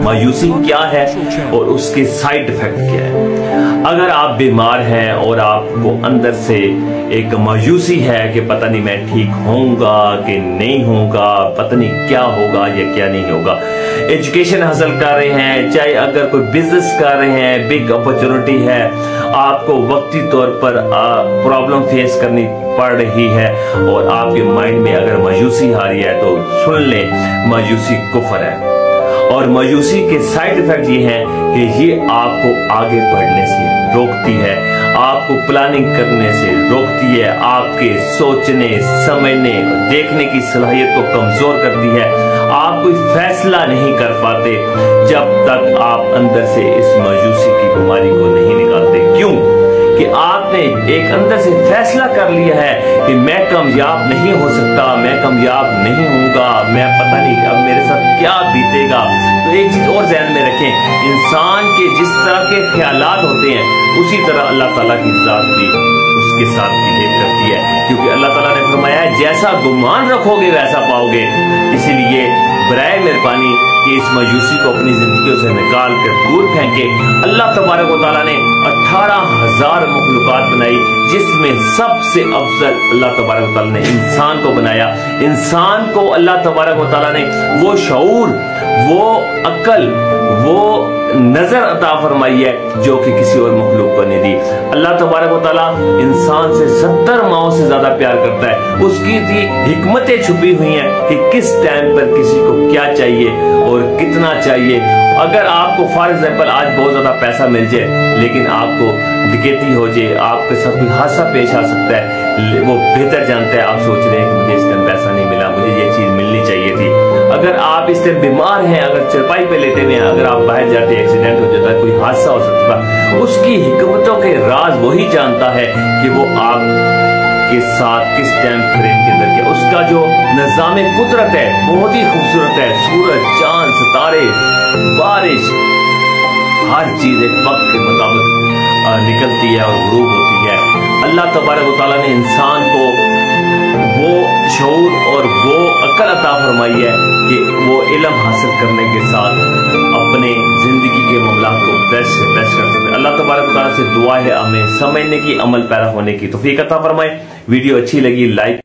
मायूसी क्या है और उसके साइड इफेक्ट क्या है। अगर आप बीमार हैं और आपको अंदर से एक मायूसी है कि पता नहीं मैं ठीक होऊंगा कि नहीं होऊंगा, पता नहीं क्या होगा या क्या नहीं होगा, एजुकेशन हासिल कर रहे हैं, चाहे अगर कोई बिजनेस कर रहे हैं, बिग अपॉर्चुनिटी है, आपको वक्ती तौर पर प्रॉब्लम फेस करनी पड़ रही है और आपके माइंड में अगर मायूसी आ रही है तो सुन लें, मायूसी कुफ्र है। और मायूसी के साइड इफेक्ट ये हैं कि ये आपको आगे बढ़ने से रोकती है, आपको प्लानिंग करने से रोकती है, आपके सोचने समझने देखने की सलाहियत को कमजोर करती है। आप कोई फैसला नहीं कर पाते जब तक आप अंदर से इस मायूसी की बीमारी को नहीं निकालते। क्यों? कि आपने एक अंदर से फैसला कर लिया है कि मैं कामयाब नहीं हो सकता, मैं कामयाब नहीं होऊंगा, मैं पता नहीं अब मेरे साथ क्या बीतेगा। तो एक चीज और ध्यान में रखें, इंसान के जिस तरह के ख्यालात होते हैं उसी तरह अल्लाह ताला की जात भी उसके साथ बिहेव करती है, क्योंकि अल्लाह ताला ने फरमाया है जैसा गुमान रखोगे वैसा पाओगे। इसीलिए बराए मेहरबानी कि इस मायूसी को अपनी जिंदगियों से निकाल कर दूर फेंके। अल्लाह तबारक व तआला ने 18,000 मखलूकात बनाई, जिसमें सबसे अफजल अल्लाह तबारक व तआला ने इंसान को बनाया। इंसान को अल्लाह तबारक व तआला ने वो शऊर, वो अक्ल, वो नजर अता फरमाई है जो कि किसी और मखलूक को नहीं दी। अल्लाह तबारक व तआला इंसान से 70 माओं से ज्यादा प्यार करता है। उसकी थी हिकमतें छुपी हुई हैं कि किस टाइम पर किसी को क्या चाहिए और कितना चाहिए। अगर आपको फॉर एग्जाम्पल आज बहुत ज्यादा पैसा मिल जाए लेकिन आपको डकैती हो जाए, आपके साथ कोई हादसा पेश आ सकता है, वो बेहतर जानता है। आप सोच रहे हैं कि मुझे इस टाइम पैसा नहीं मिला, मुझे ये चीज मिलनी चाहिए थी। अगर आप इस टाइम बीमार हैं, अगर चरपाई पे लेटे हुए हैं, अगर आप बाहर जाते एक्सीडेंट हो जाता है, कोई हादसा हो सकता है, उसकी हिकमतों के राज वही जानता है कि वो आप के साथ किस टाइम फ्रेम के अंदर क्या। उसका जो निज़ाम कुदरत है बहुत ही खूबसूरत है। सूरज, चांद, सितारे, बारिश, हर चीज एक वक्त के मुताबिक निकलती है और गुरूब होती है। अल्लाह तबारक व तआला ने इंसान को वो शऊर और वो अक्ल अता फरमाई है कि वो इल्म हासिल करने के साथ अपने जिंदगी के मामलात को बेस्ट से बेस्ट कर सकते हैं। अल्लाह तबारक व तआला से दुआ है हमें समझने की, अमल पैरा होने की तौफीक अता फरमाए। वीडियो अच्छी लगी लाइक